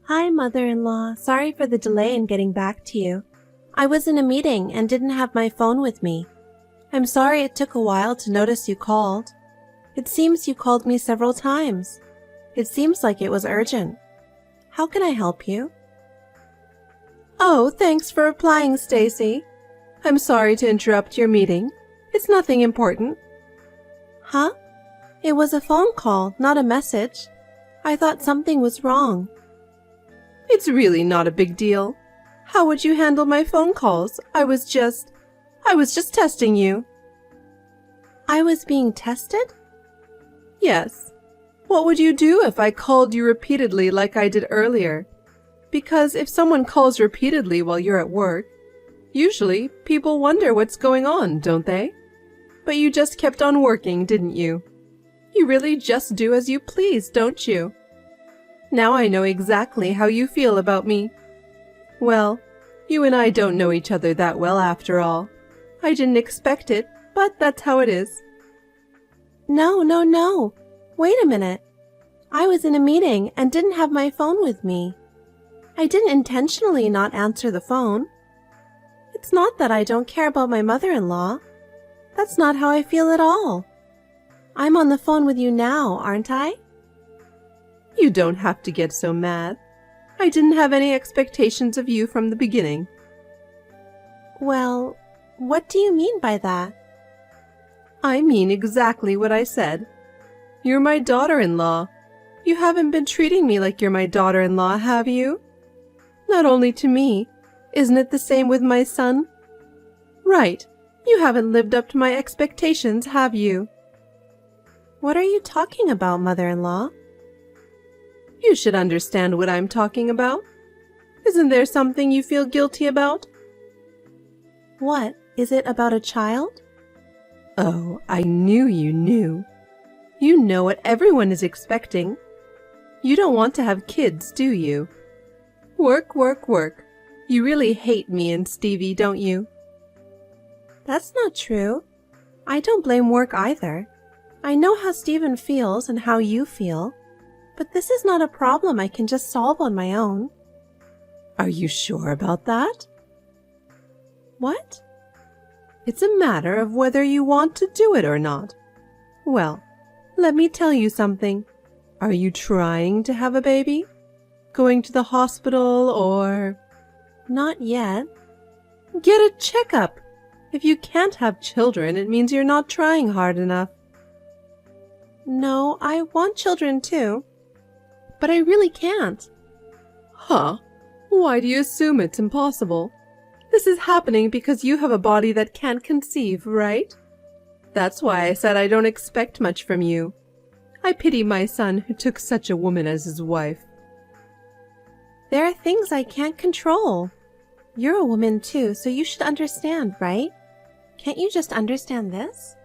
Hi, mother-in-law. Sorry for the delay in getting back to you. I was in a meeting and didn't have my phone with me. I'm sorry it took a while to notice you called. It seems you called me several times. It seems like it was urgent. How can I help you? Oh, thanks for replying, Stacy. I'm sorry to interrupt your meeting. It's nothing important. Huh? It was a phone call, not a message. I thought something was wrong. It's really not a big deal. How would you handle my phone calls? I was just testing you. I was being tested? Yes. What would you do if I called you repeatedly like I did earlier? Because if someone calls repeatedly while you're at work, usually people wonder what's going on, don't they? But you just kept on working, didn't you? You really just do as you please, don't you? Now I know exactly how you feel about me. Well, you and I don't know each other that well after all. I didn't expect it, but that's how it is. No. Wait a minute. I was in a meeting and didn't have my phone with me. I didn't intentionally not answer the phone. It's not that I don't care about my mother-in-law. That's not how I feel at all. I'm on the phone with you now, aren't I? You don't have to get so mad. I didn't have any expectations of you from the beginning. Well, what do you mean by that? I mean exactly what I said. You're my daughter-in-law. You haven't been treating me like you're my daughter-in-law, have you? Not only to me. Isn't it the same with my son? Right. You haven't lived up to my expectations, have you? What are you talking about, mother-in-law? You should understand what I'm talking about. Isn't there something you feel guilty about? What? Is it about a child? Oh, I knew you knew. You know what everyone is expecting. You don't want to have kids, do you? Work, work, work. You really hate me and Stevie, don't you? That's not true. I don't blame work either. I know how Stephen feels and how you feel, but this is not a problem I can just solve on my own. Are you sure about that? What? It's a matter of whether you want to do it or not. Well, let me tell you something. Are you trying to have a baby? Going to the hospital or... Not yet. Get a checkup. If you can't have children, it means you're not trying hard enough. No, I want children too, but I really can't. Huh? Why do you assume it's impossible? This is happening because you have a body that can't conceive, right? That's why I said I don't expect much from you. I pity my son who took such a woman as his wife. There are things I can't control. You're a woman too, so you should understand, right? Can't you just understand this?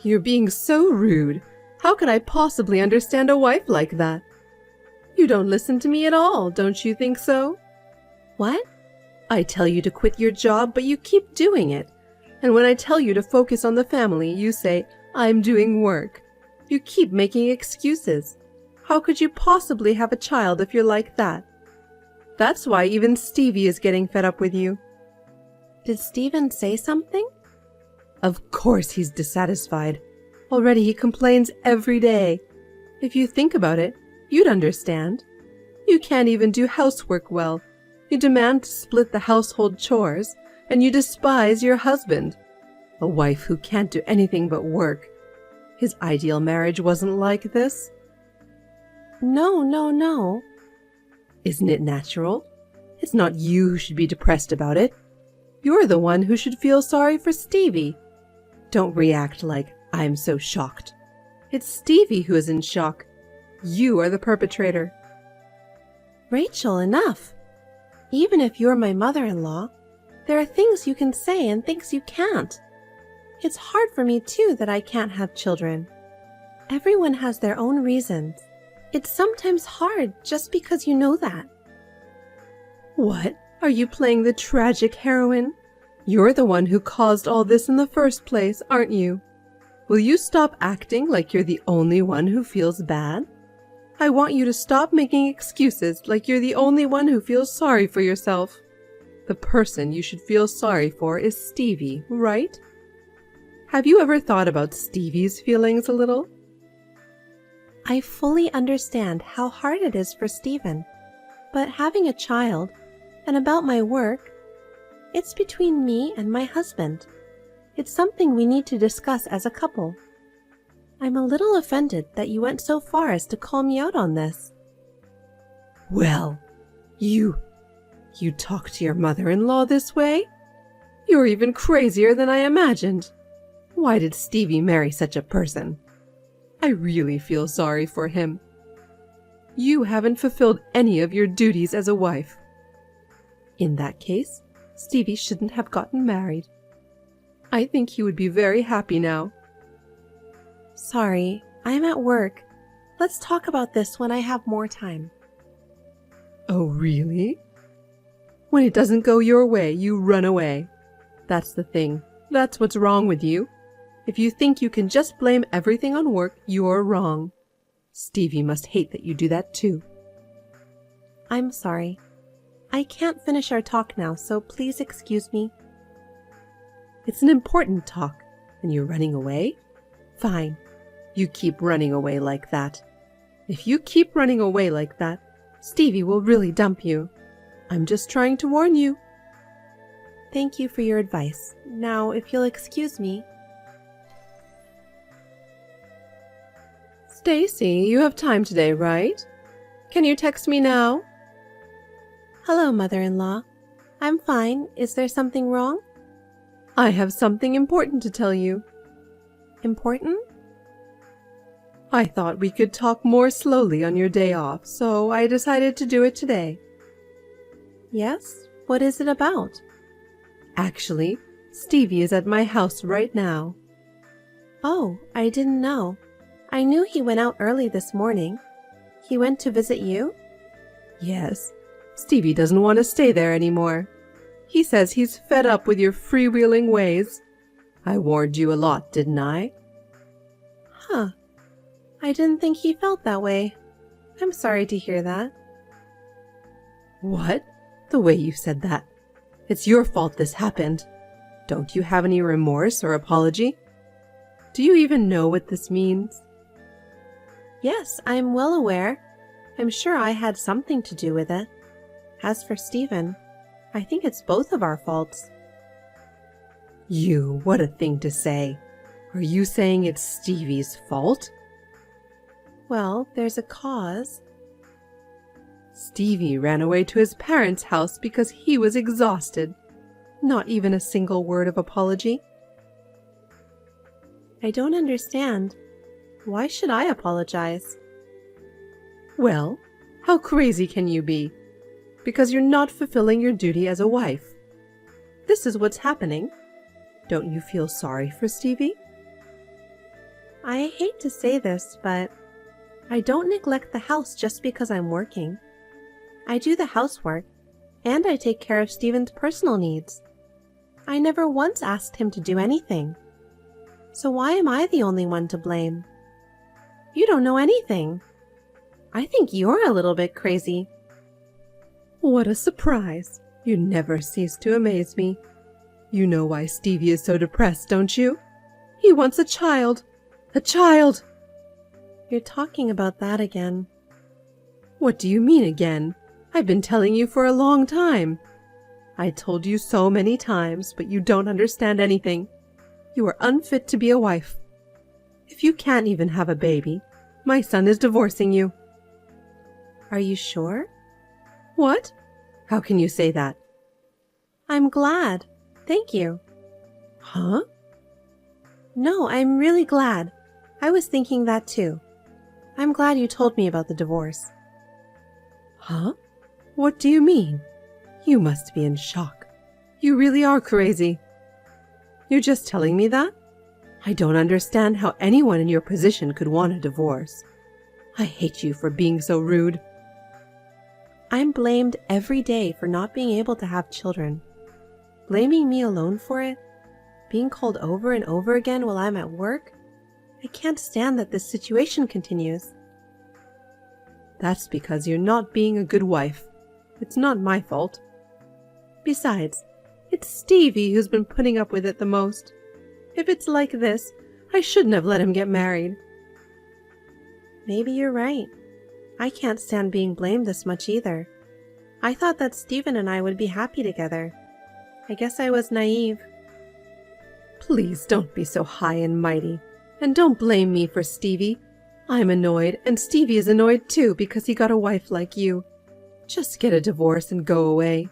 You're being so rude. How could I possibly understand a wife like that? You don't listen to me at all, don't you think so? What? I tell you to quit your job, but you keep doing it. And when I tell you to focus on the family, you say, I'm doing work. You keep making excuses. How could you possibly have a child if you're like that? That's why even Stevie is getting fed up with you. Did Stephen say something? Of course he's dissatisfied. Already he complains every day. If you think about it, you'd understand. You can't even do housework well. You demand to split the household chores, and you despise your husband. A wife who can't do anything but work. His ideal marriage wasn't like this. No. Isn't it natural? It's not you who should be depressed about it. You're the one who should feel sorry for Stevie. Don't react like I'm so shocked. It's Stevie who is in shock. You are the perpetrator. Rachel, enough. Even if you're my mother-in-law, there are things you can say and things you can't. It's hard for me too that I can't have children. Everyone has their own reasons. It's sometimes hard just because you know that. What? Are you playing the tragic heroine? You're the one who caused all this in the first place, aren't you? Will you stop acting like you're the only one who feels bad? I want you to stop making excuses like you're the only one who feels sorry for yourself. The person you should feel sorry for is Stevie, right? Have you ever thought about Stevie's feelings a little? I fully understand how hard it is for Stephen, but having a child, and about my work, it's between me and my husband. It's something we need to discuss as a couple. I'm a little offended that you went so far as to call me out on this. Well, you talk to your mother-in-law this way? You're even crazier than I imagined. Why did Stevie marry such a person? I really feel sorry for him. You haven't fulfilled any of your duties as a wife. In that case, Stevie shouldn't have gotten married. I think he would be very happy now. Sorry, I'm at work. Let's talk about this when I have more time. Oh, really? When it doesn't go your way, you run away. That's the thing. That's what's wrong with you. If you think you can just blame everything on work, you're wrong. Stevie must hate that you do that too. I'm sorry. I can't finish our talk now, so please excuse me. It's an important talk, and you're running away? Fine. You keep running away like that. If you keep running away like that, Stevie will really dump you. I'm just trying to warn you. Thank you for your advice. Now, if you'll excuse me. Stacy, you have time today, right? Can you text me now? Hello, mother-in-law. I'm fine. Is there something wrong? I have something important to tell you. Important? I thought we could talk more slowly on your day off, so I decided to do it today. Yes? What is it about? Actually, Stevie is at my house right now. Oh, I didn't know. I knew he went out early this morning. He went to visit you? Yes. Stevie doesn't want to stay there anymore. He says he's fed up with your freewheeling ways. I warned you a lot, didn't I? Huh. I didn't think he felt that way. I'm sorry to hear that. What? The way you said that. It's your fault this happened. Don't you have any remorse or apology? Do you even know what this means? Yes, I'm well aware. I'm sure I had something to do with it. As for Stephen, I think it's both of our faults. What a thing to say. Are you saying it's Stevie's fault? Well, there's a cause. Stevie ran away to his parents' house because he was exhausted. Not even a single word of apology. I don't understand. Why should I apologize? Well, how crazy can you be? Because you're not fulfilling your duty as a wife. This is what's happening. Don't you feel sorry for Stevie? I hate to say this, but I don't neglect the house just because I'm working. I do the housework, and I take care of Stephen's personal needs. I never once asked him to do anything. So why am I the only one to blame? You don't know anything. I think you're a little bit crazy. What a surprise. You never cease to amaze me. You know why Stevie is so depressed, don't you? He wants a child. A child! You're talking about that again. What do you mean again? I've been telling you for a long time. I told you so many times, but you don't understand anything. You are unfit to be a wife. If you can't even have a baby, my son is divorcing you. Are you sure? What? How can you say that? I'm glad. Thank you. Huh? No, I'm really glad. I was thinking that too. I'm glad you told me about the divorce. Huh? What do you mean? You must be in shock. You really are crazy. You're just telling me that? I don't understand how anyone in your position could want a divorce. I hate you for being so rude. I'm blamed every day for not being able to have children. Blaming me alone for it? Being called over and over again while I'm at work? I can't stand that this situation continues. That's because you're not being a good wife. It's not my fault. Besides, it's Stevie who's been putting up with it the most. If it's like this, I shouldn't have let him get married. Maybe you're right. I can't stand being blamed this much either. I thought that Stephen and I would be happy together. I guess I was naive. Please don't be so high and mighty, and don't blame me for Stevie. I'm annoyed, and Stevie is annoyed too because he got a wife like you. Just get a divorce and go away.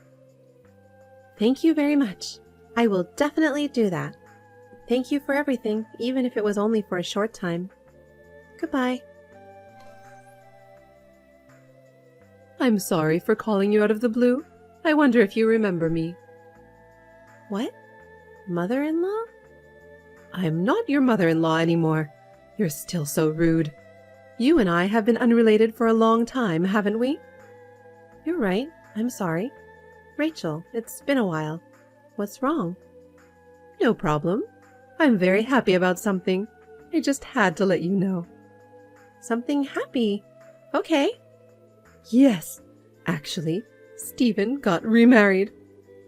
Thank you very much. I will definitely do that. Thank you for everything, even if it was only for a short time. Goodbye. I'm sorry for calling you out of the blue. I wonder if you remember me. What? Mother-in-law? I'm not your mother-in-law anymore. You're still so rude. You and I have been unrelated for a long time, haven't we? You're right. I'm sorry. Rachel, it's been a while. What's wrong? No problem. I'm very happy about something. I just had to let you know. Something happy? Okay. Yes, actually, Stephen got remarried.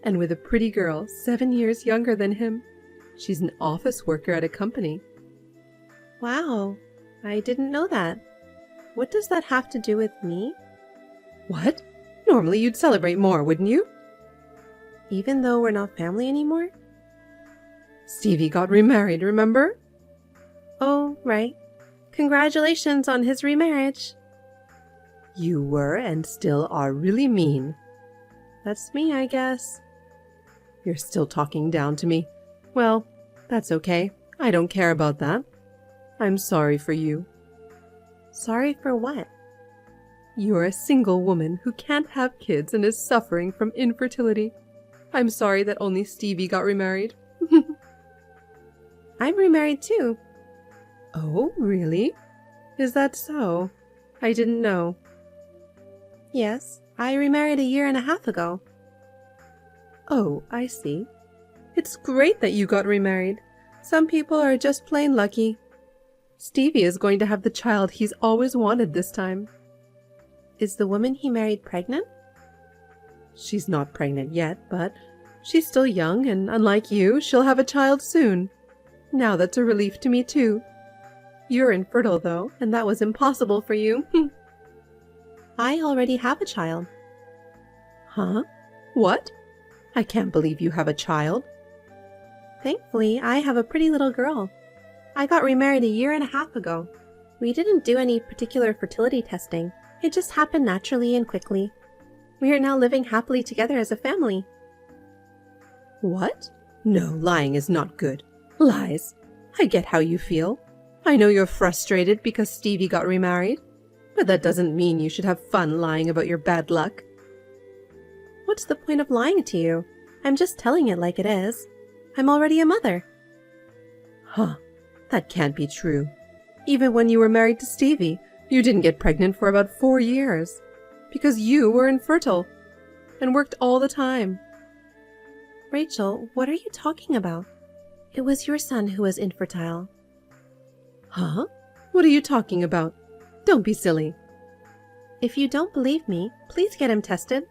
And with a pretty girl 7 years younger than him. She's an office worker at a company. Wow, I didn't know that. What does that have to do with me? What? Normally you'd celebrate more, wouldn't you? Even though we're not family anymore? Stevie got remarried, remember? Oh, right. Congratulations on his remarriage. You were and still are really mean. That's me, I guess. You're still talking down to me. Well, that's okay. I don't care about that. I'm sorry for you. Sorry for what? You're a single woman who can't have kids and is suffering from infertility. I'm sorry that only Stevie got remarried. I'm remarried too. Oh, really? Is that so? I didn't know. Yes, I remarried 1.5 years ago. Oh, I see. It's great that you got remarried. Some people are just plain lucky. Stevie is going to have the child he's always wanted this time. Is the woman he married pregnant? She's not pregnant yet, but she's still young, and unlike you, she'll have a child soon. Now that's a relief to me too. You're infertile though, and that was impossible for you. I already have a child. Huh? What? I can't believe you have a child. Thankfully, I have a pretty little girl. I got remarried 1.5 years ago. We didn't do any particular fertility testing. It just happened naturally and quickly. We are now living happily together as a family. What? No, lying is not good. Lies. I get how you feel. I know you're frustrated because Stevie got remarried, but that doesn't mean you should have fun lying about your bad luck. What's the point of lying to you? I'm just telling it like it is. I'm already a mother. Huh. That can't be true. Even when you were married to Stevie, you didn't get pregnant for about 4 years. Because you were infertile and worked all the time. Rachel, what are you talking about? It was your son who was infertile. Huh? What are you talking about? Don't be silly. If you don't believe me, please get him tested.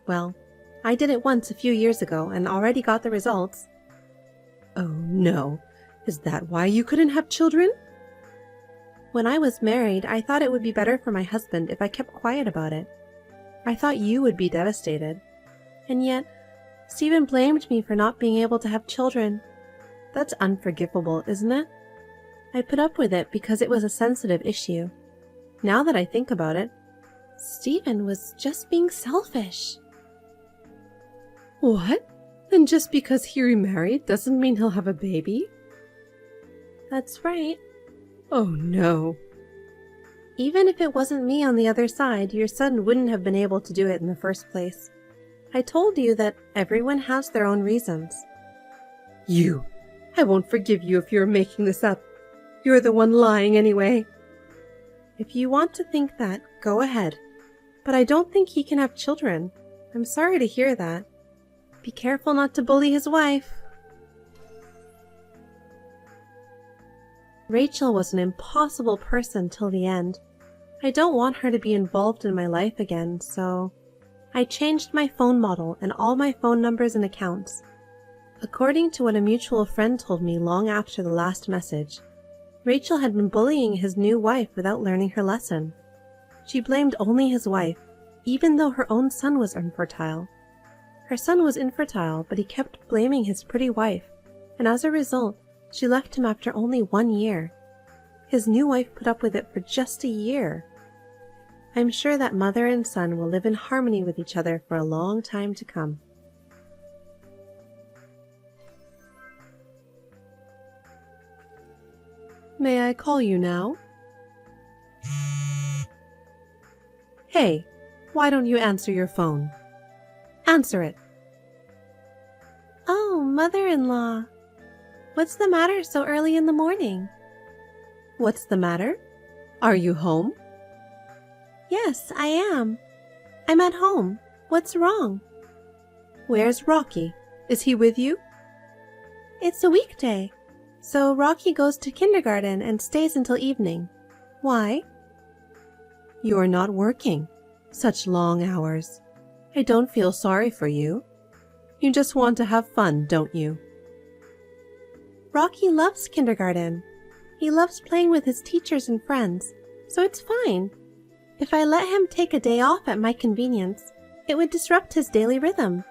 Well, I did it once a few years ago and already got the results. Oh no. Is that why you couldn't have children? When I was married, I thought it would be better for my husband if I kept quiet about it. I thought you would be devastated. And yet, Stephen blamed me for not being able to have children. That's unforgivable, isn't it? I put up with it because it was a sensitive issue. Now that I think about it, Stephen was just being selfish. What? And just because he remarried doesn't mean he'll have a baby? That's right. Oh no. Even if it wasn't me on the other side, your son wouldn't have been able to do it in the first place. I told you that everyone has their own reasons. You. I won't forgive you if you're making this up. You're the one lying anyway. If you want to think that, go ahead. But I don't think he can have children. I'm sorry to hear that. Be careful not to bully his wife. Rachel was an impossible person till the end. I don't want her to be involved in my life again, so I changed my phone model and all my phone numbers and accounts. According to what a mutual friend told me long after the last message, Rachel had been bullying his new wife without learning her lesson. She blamed only his wife, even though her own son was infertile. Her son was infertile, but he kept blaming his pretty wife, and as a result, she left him after only 1 year. His new wife put up with it for just a year. I'm sure that mother and son will live in harmony with each other for a long time to come. May I call you now? Hey, why don't you answer your phone? Answer it. Oh, mother-in-law. What's the matter so early in the morning? What's the matter? Are you home? Yes, I am. I'm at home. What's wrong? Where's Rocky? Is he with you? It's a weekday, so Rocky goes to kindergarten and stays until evening. Why? You're not working. Such long hours. I don't feel sorry for you. You just want to have fun, don't you? Rocky loves kindergarten. He loves playing with his teachers and friends, so it's fine. If I let him take a day off at my convenience, it would disrupt his daily rhythm.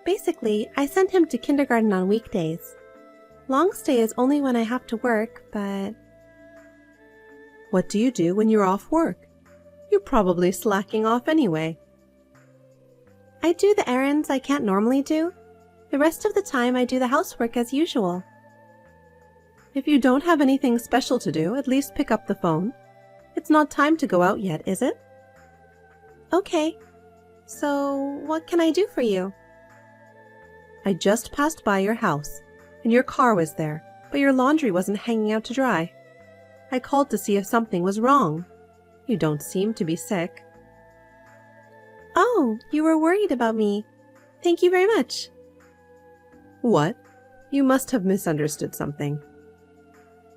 Basically, I send him to kindergarten on weekdays. Long stay is only when I have to work, but... What do you do when you're off work? You're probably slacking off anyway. I do the errands I can't normally do. The rest of the time I do the housework as usual. If you don't have anything special to do, at least pick up the phone. It's not time to go out yet, is it? Okay. So, what can I do for you? I just passed by your house, and your car was there, but your laundry wasn't hanging out to dry. I called to see if something was wrong. You don't seem to be sick. Oh, you were worried about me. Thank you very much. What? You must have misunderstood something.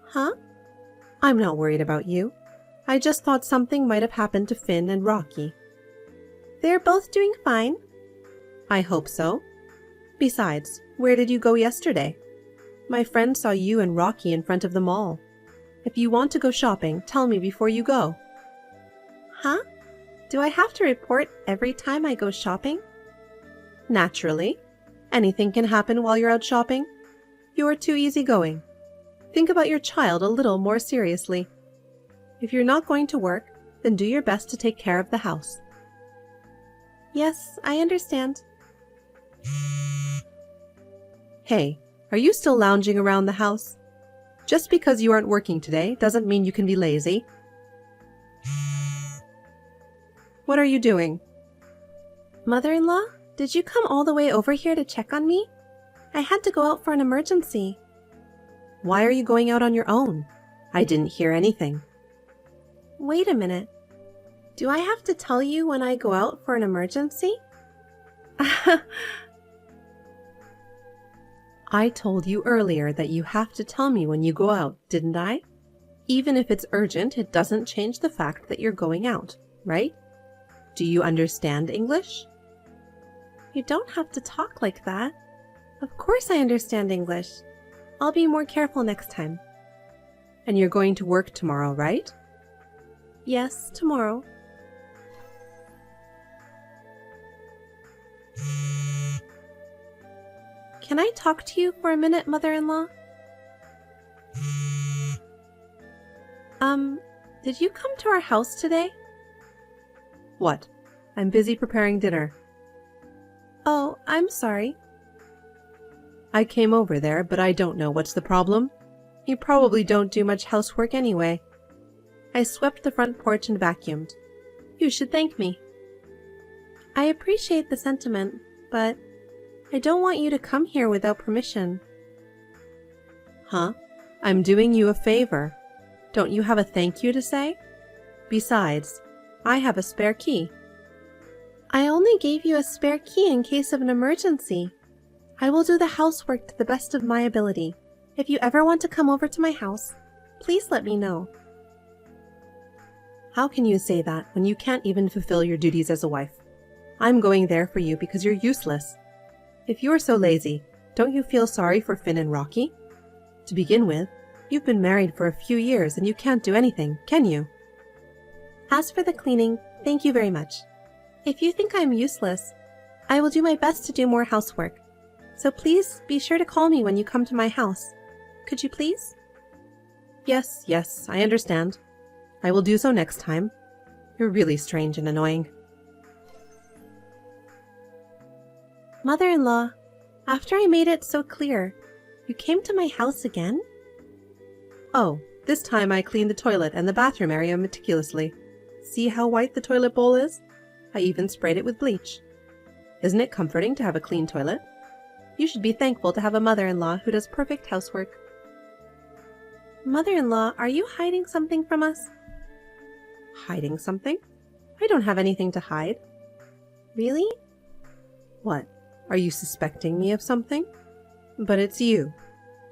Huh? I'm not worried about you. I just thought something might have happened to Finn and Rocky. They're both doing fine. I hope so. Besides, where did you go yesterday? My friend saw you and Rocky in front of the mall. If you want to go shopping, tell me before you go. Huh? Do I have to report every time I go shopping? Naturally. Anything can happen while you're out shopping. You're too easygoing. Think about your child a little more seriously. If you're not going to work, then do your best to take care of the house. Yes, I understand. Hey, are you still lounging around the house? Just because you aren't working today doesn't mean you can be lazy. What are you doing? Mother-in-law, did you come all the way over here to check on me? I had to go out for an emergency. Why are you going out on your own? I didn't hear anything. Wait a minute. Do I have to tell you when I go out for an emergency? I told you earlier that you have to tell me when you go out, didn't I? Even if it's urgent, it doesn't change the fact that you're going out, right? Do you understand English? You don't have to talk like that. Of course I understand English. I'll be more careful next time. And you're going to work tomorrow, right? Yes, tomorrow. Can I talk to you for a minute, mother-in-law? Did you come to our house today? What? I'm busy preparing dinner. Oh, I'm sorry. I came over there, but I don't know what's the problem. You probably don't do much housework anyway. I swept the front porch and vacuumed. You should thank me. I appreciate the sentiment, but I don't want you to come here without permission. Huh? I'm doing you a favor. Don't you have a thank you to say? Besides, I have a spare key. I only gave you a spare key in case of an emergency. I will do the housework to the best of my ability. If you ever want to come over to my house, please let me know. How can you say that when you can't even fulfill your duties as a wife? I'm going there for you because you're useless. If you're so lazy, don't you feel sorry for Finn and Rocky? To begin with, you've been married for a few years and you can't do anything, can you? As for the cleaning, thank you very much. If you think I'm useless, I will do my best to do more housework. So please be sure to call me when you come to my house. Could you please? Yes, I understand. I will do so next time. You're really strange and annoying. Mother-in-law, after I made it so clear, you came to my house again? Oh, this time I cleaned the toilet and the bathroom area meticulously. See how white the toilet bowl is? I even sprayed it with bleach. Isn't it comforting to have a clean toilet? You should be thankful to have a mother-in-law who does perfect housework. Mother-in-law, are you hiding something from us? Hiding something? I don't have anything to hide. Really? What? Are you suspecting me of something? But it's you.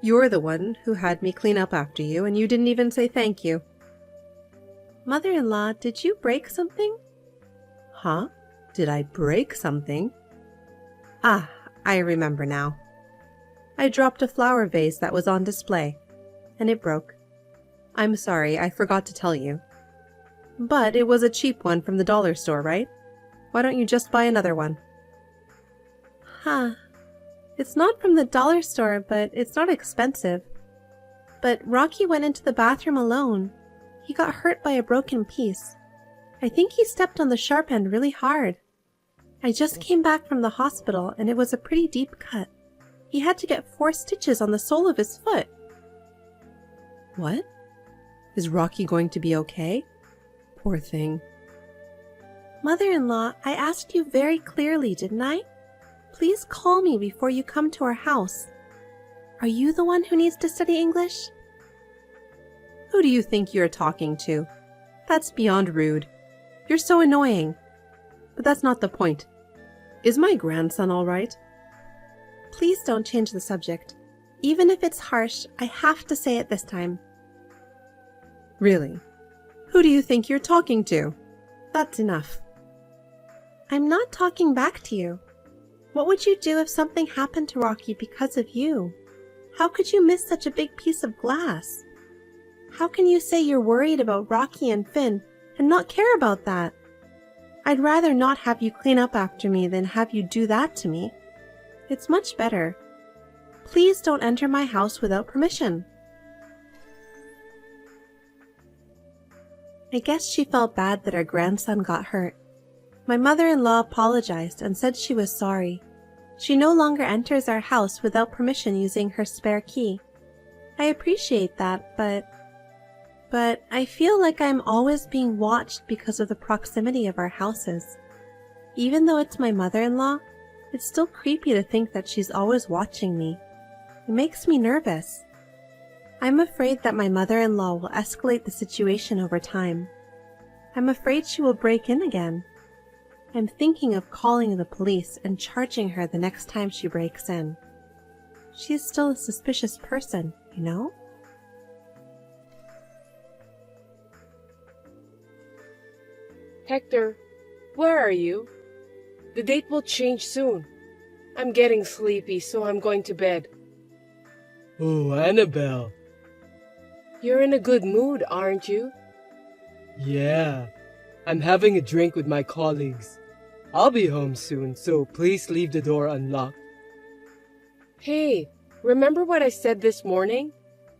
You're the one who had me clean up after you, and you didn't even say thank you. Mother-in-law, did you break something? Huh? Did I break something? Ah, I remember now. I dropped a flower vase that was on display, and it broke. I'm sorry, I forgot to tell you. But it was a cheap one from the dollar store, right? Why don't you just buy another one? Huh. It's not from the dollar store, but it's not expensive. But Rocky went into the bathroom alone. He got hurt by a broken piece. I think he stepped on the sharp end really hard. I just came back from the hospital and it was a pretty deep cut. He had to get 4 stitches on the sole of his foot. What? Is Rocky going to be okay? Poor thing. Mother-in-law, I asked you very clearly, didn't I? Please call me before you come to our house. Are you the one who needs to study English? Who do you think you're talking to? That's beyond rude. You're so annoying. But that's not the point. Is my grandson all right? Please don't change the subject. Even if it's harsh, I have to say it this time. Really? Who do you think you're talking to? That's enough. I'm not talking back to you. What would you do if something happened to Rocky because of you? How could you miss such a big piece of glass? How can you say you're worried about Rocky and Finn and not care about that? I'd rather not have you clean up after me than have you do that to me. It's much better. Please don't enter my house without permission. I guess she felt bad that her grandson got hurt. My mother-in-law apologized and said she was sorry. She no longer enters our house without permission using her spare key. I appreciate that, but I feel like I'm always being watched because of the proximity of our houses. Even though it's my mother-in-law, it's still creepy to think that she's always watching me. It makes me nervous. I'm afraid that my mother-in-law will escalate the situation over time. I'm afraid she will break in again. I'm thinking of calling the police and charging her the next time she breaks in. She is still a suspicious person, you know? Hector, where are you? The date will change soon. I'm getting sleepy, so I'm going to bed. Oh, Annabelle. You're in a good mood, aren't you? Yeah, I'm having a drink with my colleagues. I'll be home soon, so please leave the door unlocked. Hey, remember what I said this morning?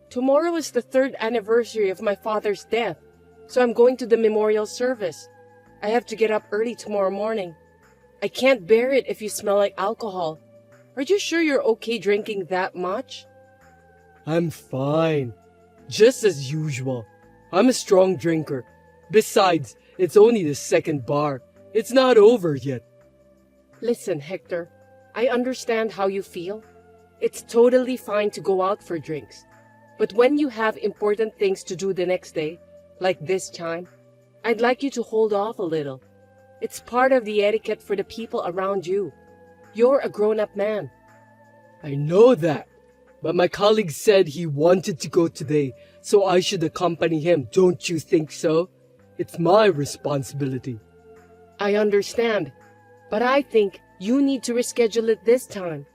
Tomorrow is the 3rd anniversary of my father's death, so I'm going to the memorial service. I have to get up early tomorrow morning. I can't bear it if you smell like alcohol. Are you sure you're okay drinking that much? I'm fine. Just as usual. I'm a strong drinker. Besides, it's only the 2nd bar. It's not over yet. Listen, Hector, I understand how you feel. It's totally fine to go out for drinks. But when you have important things to do the next day, like this time, I'd like you to hold off a little. It's part of the etiquette for the people around you. You're a grown-up man. I know that. But my colleague said he wanted to go today, so I should accompany him. Don't you think so? It's my responsibility. I understand, but I think you need to reschedule it this time.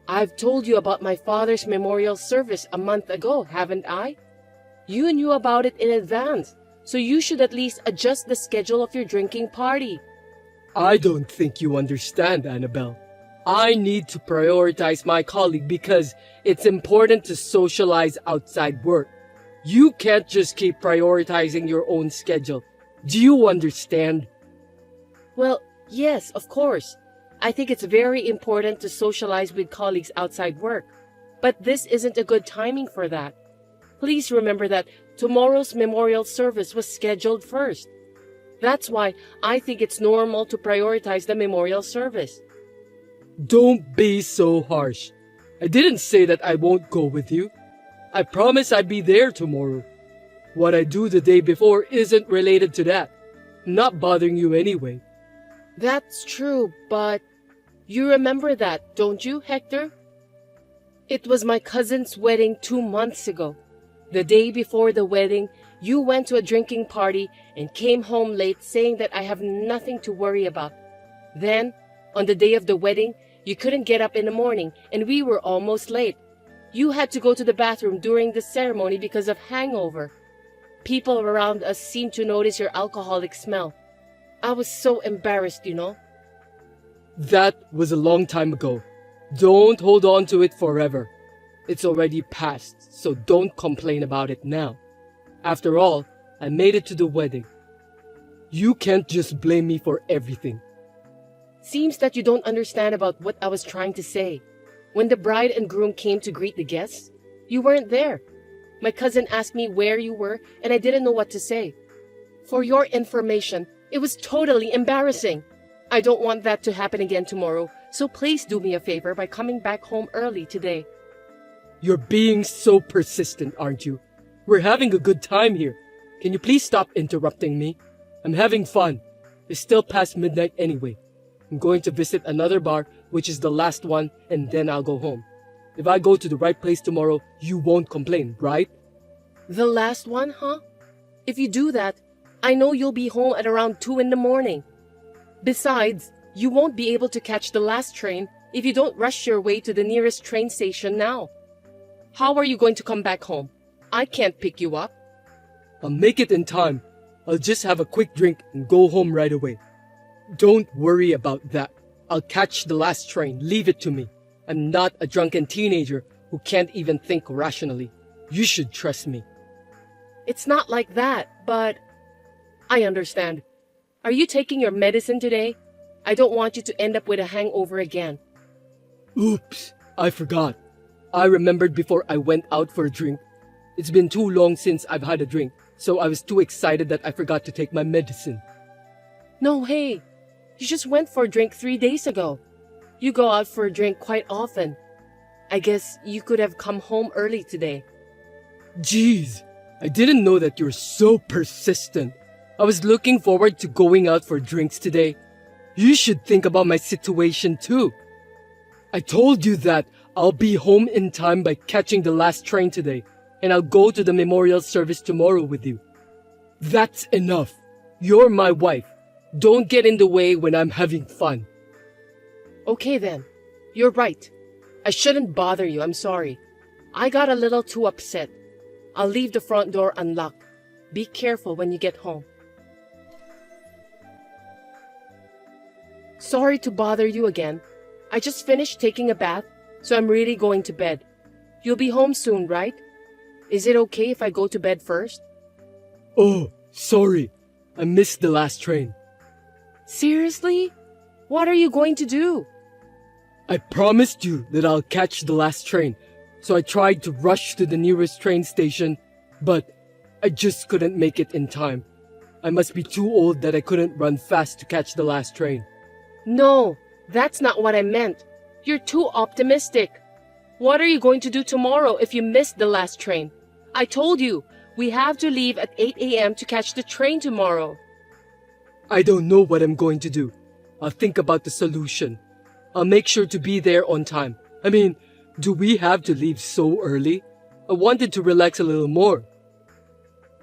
I've told you about my father's memorial service a month ago, haven't I? You knew about it in advance, so you should at least adjust the schedule of your drinking party. I don't think you understand, Annabelle. I need to prioritize my colleague because it's important to socialize outside work. You can't just keep prioritizing your own schedule. Do you understand? Well, yes, of course. I think it's very important to socialize with colleagues outside work. But this isn't a good timing for that. Please remember that tomorrow's memorial service was scheduled first. That's why I think it's normal to prioritize the memorial service. Don't be so harsh. I didn't say that I won't go with you. I promise I'd be there tomorrow. What I do the day before isn't related to that. I'm not bothering you anyway. That's true, but you remember that, don't you, Hector? It was my cousin's wedding 2 months ago. The day before the wedding, you went to a drinking party and came home late saying that I have nothing to worry about. Then, on the day of the wedding, you couldn't get up in the morning and we were almost late. You had to go to the bathroom during the ceremony because of hangover. People around us seemed to notice your alcoholic smell. I was so embarrassed, you know. That was a long time ago. Don't hold on to it forever. It's already past, so don't complain about it now. After all, I made it to the wedding. You can't just blame me for everything. Seems that you don't understand about what I was trying to say. When the bride and groom came to greet the guests, you weren't there. My cousin asked me where you were, and I didn't know what to say. For your information, it was totally embarrassing. I don't want that to happen again tomorrow, so please do me a favor by coming back home early today. You're being so persistent, aren't you? We're having a good time here. Can you please stop interrupting me? I'm having fun. It's still past midnight anyway. I'm going to visit another bar, which is the last one, and then I'll go home. If I go to the right place tomorrow, you won't complain, right? The last one, huh? If you do that, I know you'll be home at around 2 in the morning. Besides, you won't be able to catch the last train if you don't rush your way to the nearest train station now. How are you going to come back home? I can't pick you up. I'll make it in time. I'll just have a quick drink and go home right away. Don't worry about that. I'll catch the last train. Leave it to me. I'm not a drunken teenager who can't even think rationally. You should trust me. It's not like that, but I understand. Are you taking your medicine today? I don't want you to end up with a hangover again. Oops, I forgot. I remembered before I went out for a drink. It's been too long since I've had a drink, so I was too excited that I forgot to take my medicine. No, hey. You just went for a drink 3 days ago. You go out for a drink quite often. I guess you could have come home early today. Jeez, I didn't know that you're so persistent. I was looking forward to going out for drinks today. You should think about my situation too. I told you that I'll be home in time by catching the last train today, and I'll go to the memorial service tomorrow with you. That's enough. You're my wife. Don't get in the way when I'm having fun. Okay then. You're right. I shouldn't bother you, I'm sorry. I got a little too upset. I'll leave the front door unlocked. Be careful when you get home. Sorry to bother you again. I just finished taking a bath, so I'm really going to bed. You'll be home soon, right? Is it okay if I go to bed first? Oh, sorry. I missed the last train. Seriously? What are you going to do? I promised you that I'll catch the last train, so I tried to rush to the nearest train station, but I just couldn't make it in time. I must be too old that I couldn't run fast to catch the last train. No, that's not what I meant. You're too optimistic. What are you going to do tomorrow if you miss the last train? I told you, we have to leave at 8 a.m. to catch the train tomorrow. I don't know what I'm going to do. I'll think about the solution. I'll make sure to be there on time. I mean, do we have to leave so early? I wanted to relax a little more.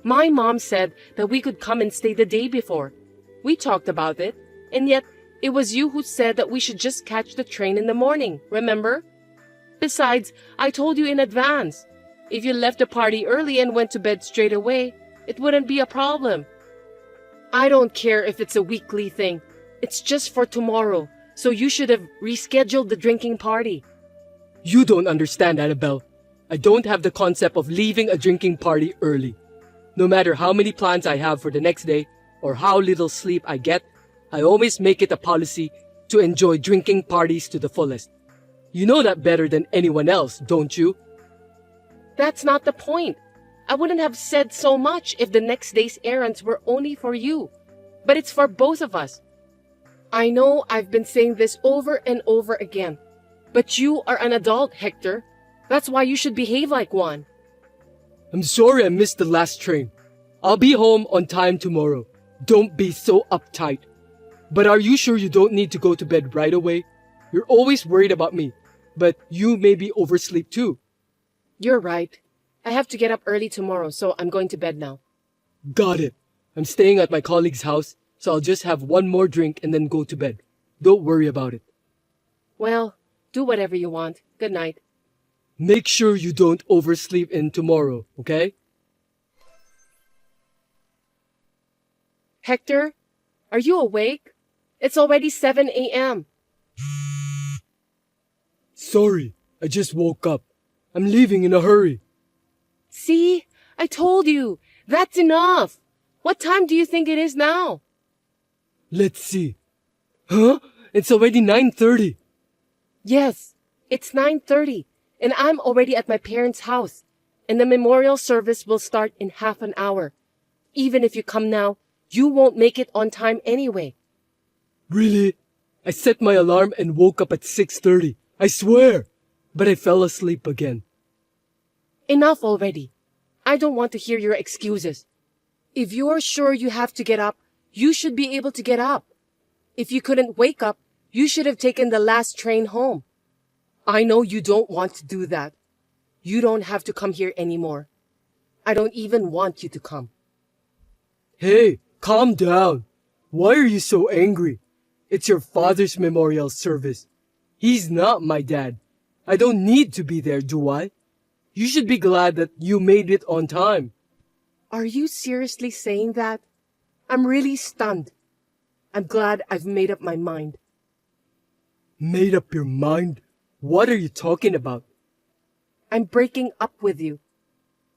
My mom said that we could come and stay the day before. We talked about it, and yet it was you who said that we should just catch the train in the morning, remember? Besides, I told you in advance. If you left the party early and went to bed straight away, it wouldn't be a problem. I don't care if it's a weekly thing. It's just for tomorrow, so you should have rescheduled the drinking party. You don't understand, Annabelle. I don't have the concept of leaving a drinking party early. No matter how many plans I have for the next day or how little sleep I get, I always make it a policy to enjoy drinking parties to the fullest. You know that better than anyone else, don't you? That's not the point. I wouldn't have said so much if the next day's errands were only for you. But it's for both of us. I know I've been saying this over and over again. But you are an adult, Hector. That's why you should behave like one. I'm sorry I missed the last train. I'll be home on time tomorrow. Don't be so uptight. But are you sure you don't need to go to bed right away? You're always worried about me, but you maybe oversleep too. You're right. I have to get up early tomorrow, so I'm going to bed now. Got it. I'm staying at my colleague's house, so I'll just have one more drink and then go to bed. Don't worry about it. Well, do whatever you want. Good night. Make sure you don't oversleep in tomorrow, okay? Hector, are you awake? It's already 7 a.m. Sorry, I just woke up. I'm leaving in a hurry. See? I told you. That's enough. What time do you think it is now? Let's see. Huh? It's already 9:30. Yes, it's 9:30, and I'm already at my parents' house, and the memorial service will start in half an hour. Even if you come now, you won't make it on time anyway. Really? I set my alarm and woke up at 6:30. I swear. But I fell asleep again. Enough already. I don't want to hear your excuses. If you're sure you have to get up, you should be able to get up. If you couldn't wake up, you should have taken the last train home. I know you don't want to do that. You don't have to come here anymore. I don't even want you to come. Hey, calm down. Why are you so angry? It's your father's memorial service. He's not my dad. I don't need to be there, do I? You should be glad that you made it on time. Are you seriously saying that? I'm really stunned. I'm glad I've made up my mind. Made up your mind? What are you talking about? I'm breaking up with you.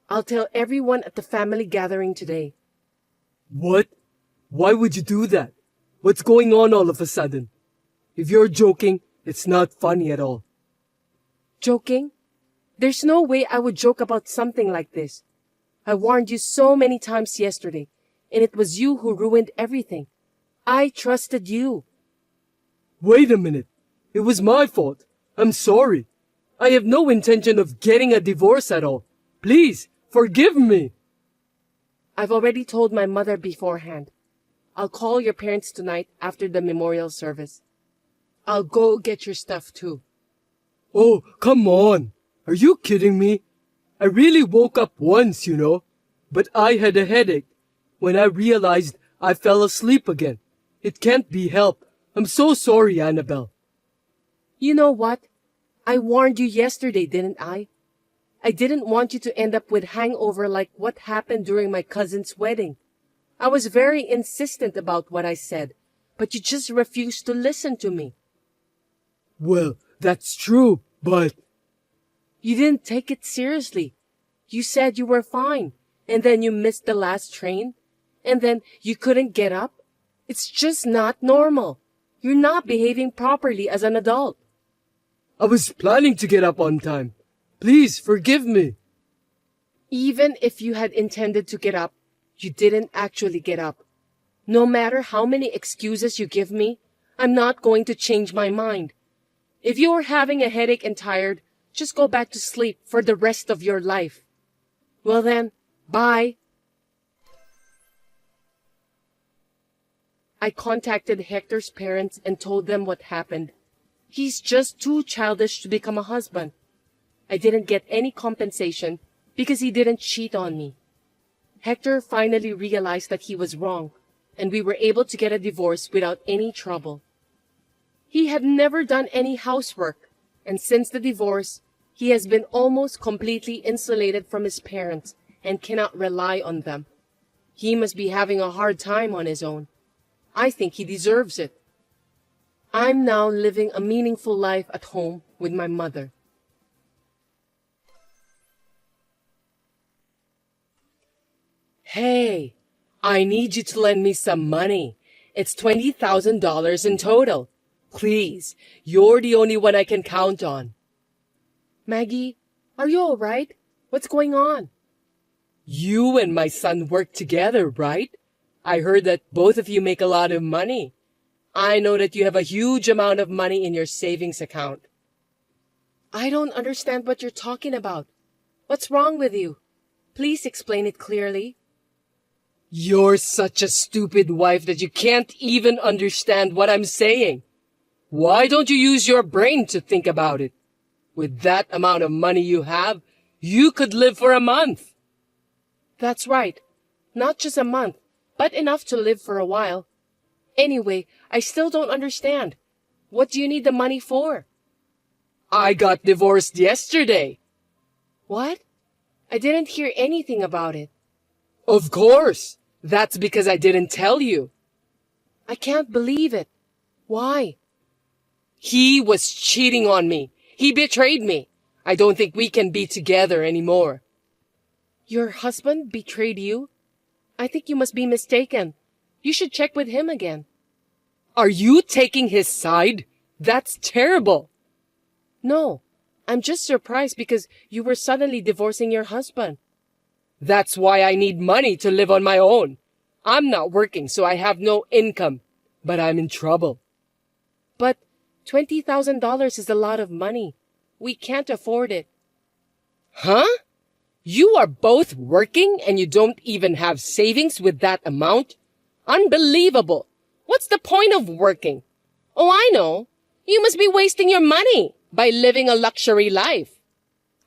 I'll tell everyone at the family gathering today. What? Why would you do that? What's going on all of a sudden? If you're joking, it's not funny at all. Joking? There's no way I would joke about something like this. I warned you so many times yesterday, and it was you who ruined everything. I trusted you. Wait a minute. It was my fault. I'm sorry. I have no intention of getting a divorce at all. Please, forgive me. I've already told my mother beforehand. I'll call your parents tonight after the memorial service. I'll go get your stuff too. Oh, come on. Are you kidding me? I really woke up once, you know. But I had a headache. When I realized I fell asleep again. It can't be helped. I'm so sorry, Annabelle. You know what? I warned you yesterday, didn't I? I didn't want you to end up with hangover like what happened during my cousin's wedding. I was very insistent about what I said, but you just refused to listen to me. Well, that's true, but... You didn't take it seriously. You said you were fine, and then you missed the last train, and then you couldn't get up. It's just not normal. You're not behaving properly as an adult. I was planning to get up on time. Please forgive me. Even if you had intended to get up, you didn't actually get up. No matter how many excuses you give me, I'm not going to change my mind. If you are having a headache and tired, just go back to sleep for the rest of your life. Well then, bye. I contacted Hector's parents and told them what happened. He's just too childish to become a husband. I didn't get any compensation because he didn't cheat on me. Hector finally realized that he was wrong, and we were able to get a divorce without any trouble. He had never done any housework, and since the divorce, he has been almost completely insulated from his parents and cannot rely on them. He must be having a hard time on his own. I think he deserves it. I'm now living a meaningful life at home with my mother. Hey, I need you to lend me some money. It's $20,000 in total. Please, you're the only one I can count on. Maggie, are you all right? What's going on? You and my son work together, right? I heard that both of you make a lot of money. I know that you have a huge amount of money in your savings account. I don't understand what you're talking about. What's wrong with you? Please explain it clearly. You're such a stupid wife that you can't even understand what I'm saying. Why don't you use your brain to think about it? With that amount of money you have, you could live for a month. That's right. Not just a month, but enough to live for a while. Anyway, I still don't understand. What do you need the money for? I got divorced yesterday. What? I didn't hear anything about it. Of course. That's because I didn't tell you. I can't believe it. Why? He was cheating on me. He betrayed me. I don't think we can be together anymore. Your husband betrayed you? I think you must be mistaken. You should check with him again. Are you taking his side? That's terrible. No, I'm just surprised because you were suddenly divorcing your husband. That's why I need money to live on my own. I'm not working, so I have no income, but I'm in trouble. But $20,000 is a lot of money. We can't afford it. Huh? You are both working and you don't even have savings with that amount? Unbelievable. What's the point of working? Oh, I know. You must be wasting your money by living a luxury life.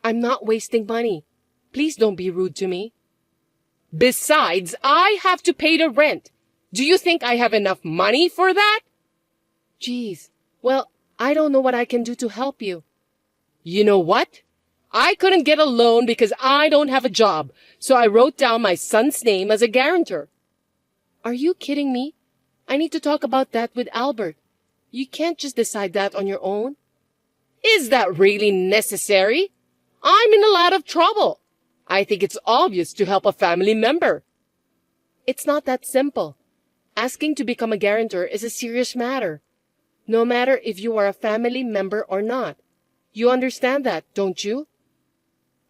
I'm not wasting money. Please don't be rude to me. Besides, I have to pay the rent. Do you think I have enough money for that? Geez, well, I don't know what I can do to help you. You know what? I couldn't get a loan because I don't have a job, so I wrote down my son's name as a guarantor. Are you kidding me? I need to talk about that with Albert. You can't just decide that on your own. Is that really necessary? I'm in a lot of trouble. I think it's obvious to help a family member. It's not that simple. Asking to become a guarantor is a serious matter. No matter if you are a family member or not. You understand that, don't you?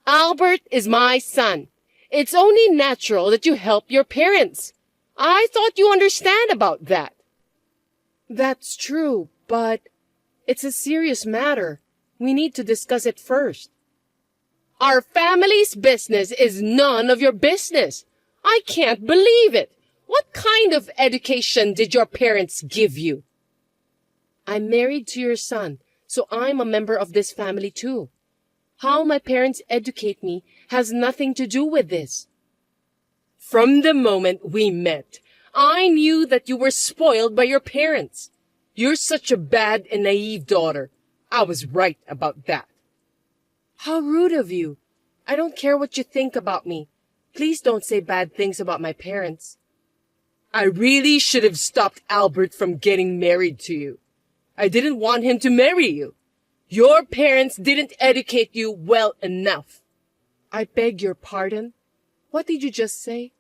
Albert is my son. It's only natural that you help your parents. I thought you understand about that. That's true, but it's a serious matter. We need to discuss it first. Our family's business is none of your business. I can't believe it. What kind of education did your parents give you? I'm married to your son, so I'm a member of this family too. How my parents educate me has nothing to do with this. From the moment we met, I knew that you were spoiled by your parents. You're such a bad and naive daughter. I was right about that. How rude of you. I don't care what you think about me. Please don't say bad things about my parents. I really should have stopped Albert from getting married to you. I didn't want him to marry you. Your parents didn't educate you well enough. I beg your pardon? What did you just say?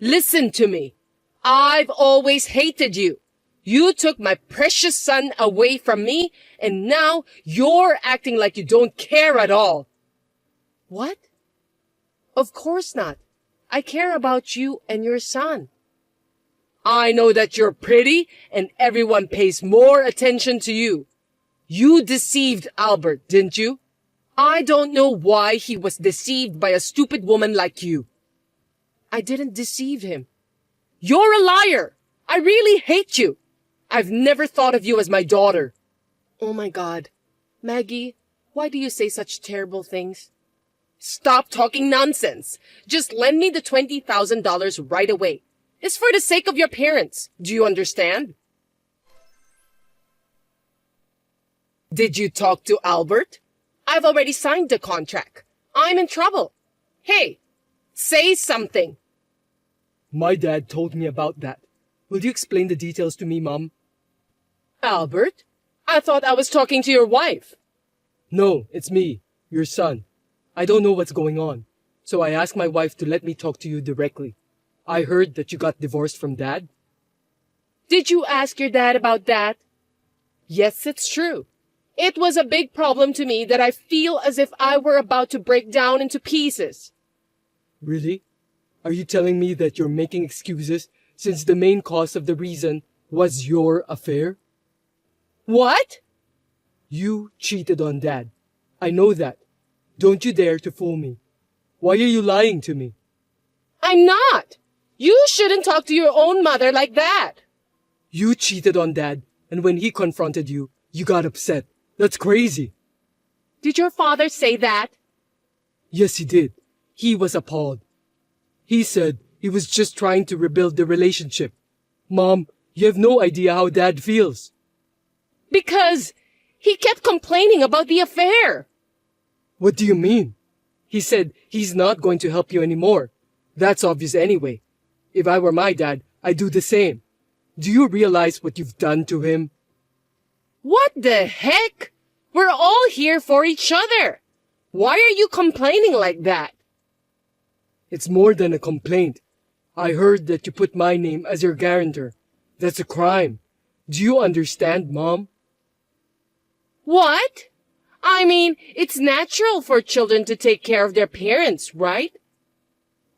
Listen to me. I've always hated you. You took my precious son away from me, and now you're acting like you don't care at all. What? Of course not. I care about you and your son. I know that you're pretty, and everyone pays more attention to you. You deceived Albert, didn't you? I don't know why he was deceived by a stupid woman like you. I didn't deceive him. You're a liar. I really hate you. I've never thought of you as my daughter. Oh my God. Maggie, why do you say such terrible things? Stop talking nonsense. Just lend me the $20,000 right away. It's for the sake of your parents. Do you understand? Did you talk to Albert? I've already signed the contract. I'm in trouble. Hey, say something. My dad told me about that. Will you explain the details to me, Mom? Albert? I thought I was talking to your wife. No, it's me, your son. I don't know what's going on, so I asked my wife to let me talk to you directly. I heard that you got divorced from Dad. Did you ask your dad about that? Yes, it's true. It was a big problem to me that I feel as if I were about to break down into pieces. Really? Are you telling me that you're making excuses since the main cause of the reason was your affair? What? You cheated on Dad. I know that. Don't you dare to fool me. Why are you lying to me? I'm not. You shouldn't talk to your own mother like that. You cheated on Dad, and when he confronted you, you got upset. That's crazy. Did your father say that? Yes, he did. He was appalled. He said he was just trying to rebuild the relationship. Mom, you have no idea how Dad feels. Because he kept complaining about the affair. What do you mean? He said he's not going to help you anymore. That's obvious anyway. If I were my dad, I'd do the same. Do you realize what you've done to him? What the heck? We're all here for each other. Why are you complaining like that? It's more than a complaint. I heard that you put my name as your guarantor. That's a crime. Do you understand, Mom? What? I mean, it's natural for children to take care of their parents, right?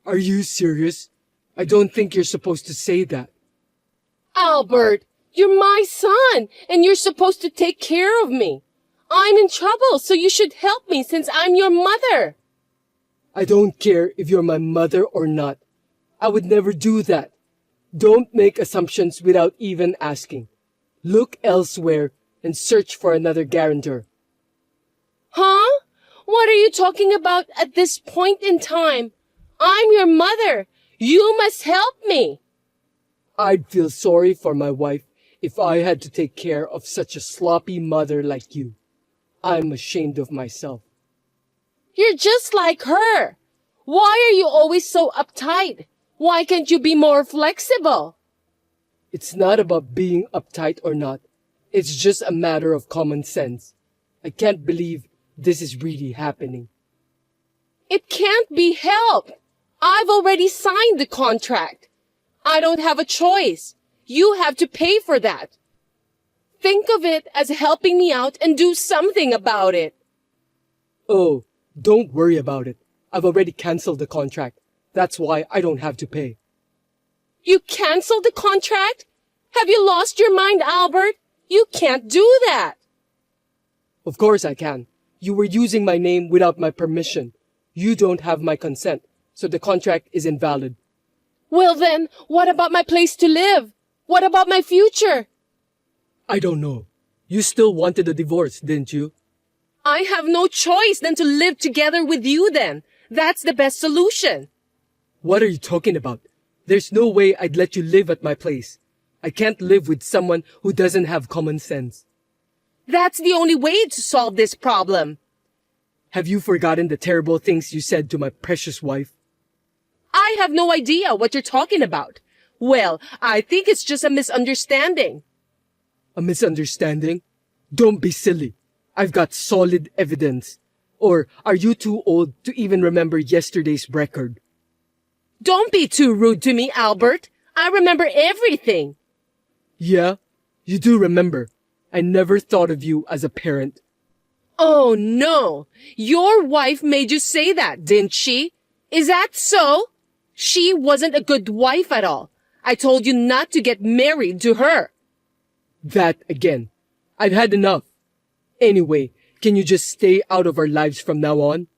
Are you serious? I don't think you're supposed to say that. Albert, you're my son, and you're supposed to take care of me. I'm in trouble, so you should help me since I'm your mother. I don't care if you're my mother or not. I would never do that. Don't make assumptions without even asking. Look elsewhere and search for another guarantor. Huh? What are you talking about at this point in time? I'm your mother. You must help me. I'd feel sorry for my wife if I had to take care of such a sloppy mother like you. I'm ashamed of myself. You're just like her. Why are you always so uptight? Why can't you be more flexible? It's not about being uptight or not. It's just a matter of common sense. I can't believe this is really happening. It can't be helped. I've already signed the contract. I don't have a choice. You have to pay for that. Think of it as helping me out and do something about it. Oh, don't worry about it. I've already canceled the contract. That's why I don't have to pay. You canceled the contract? Have you lost your mind, Albert? You can't do that. Of course I can. You were using my name without my permission. You don't have my consent, so the contract is invalid. Well then, what about my place to live? What about my future? I don't know. You still wanted a divorce, didn't you? I have no choice than to live together with you then. That's the best solution. What are you talking about? There's no way I'd let you live at my place. I can't live with someone who doesn't have common sense. That's the only way to solve this problem. Have you forgotten the terrible things you said to my precious wife? I have no idea what you're talking about. Well, I think it's just a misunderstanding. A misunderstanding? Don't be silly. I've got solid evidence. Or are you too old to even remember yesterday's record? Don't be too rude to me, Albert. I remember everything. Yeah, you do remember. I never thought of you as a parent. Oh no, your wife made you say that, didn't she? Is that so? She wasn't a good wife at all. I told you not to get married to her. That again. I've had enough. Anyway, can you just stay out of our lives from now on?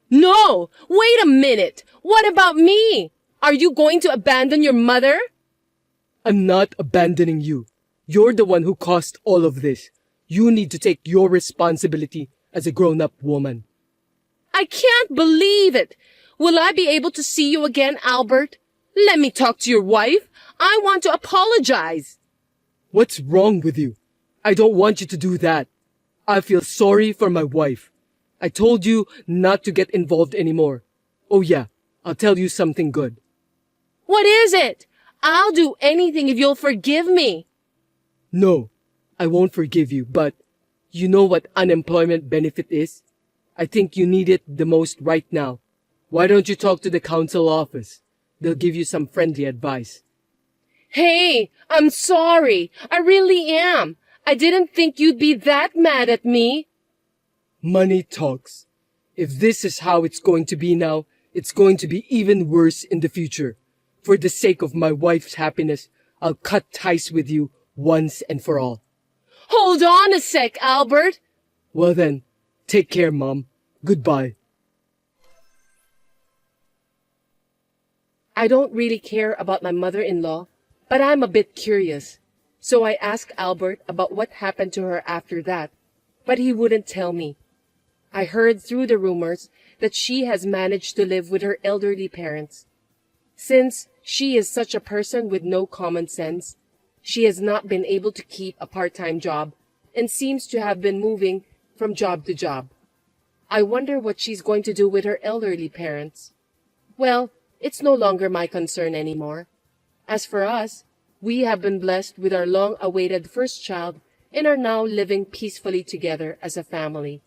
No, wait a minute. What about me? Are you going to abandon your mother? I'm not abandoning you. You're the one who caused all of this. You need to take your responsibility as a grown-up woman. I can't believe it. Will I be able to see you again, Albert? Let me talk to your wife. I want to apologize. What's wrong with you? I don't want you to do that. I feel sorry for my wife. I told you not to get involved anymore. Oh yeah, I'll tell you something good. What is it? I'll do anything if you'll forgive me. No, I won't forgive you, but you know what unemployment benefit is? I think you need it the most right now. Why don't you talk to the council office? They'll give you some friendly advice. Hey, I'm sorry. I really am. I didn't think you'd be that mad at me. Money talks. If this is how it's going to be now, it's going to be even worse in the future. For the sake of my wife's happiness, I'll cut ties with you once and for all. Hold on a sec, Albert. Well then, take care, Mom. Goodbye. I don't really care about my mother-in-law, but I'm a bit curious. So I asked Albert about what happened to her after that, but he wouldn't tell me. I heard through the rumors that she has managed to live with her elderly parents. Since she is such a person with no common sense, she has not been able to keep a part-time job and seems to have been moving from job to job. I wonder what she's going to do with her elderly parents. Well, it's no longer my concern anymore. As for us, we have been blessed with our long-awaited first child and are now living peacefully together as a family.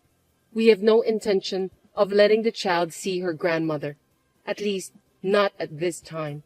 We have no intention of letting the child see her grandmother, at least not at this time.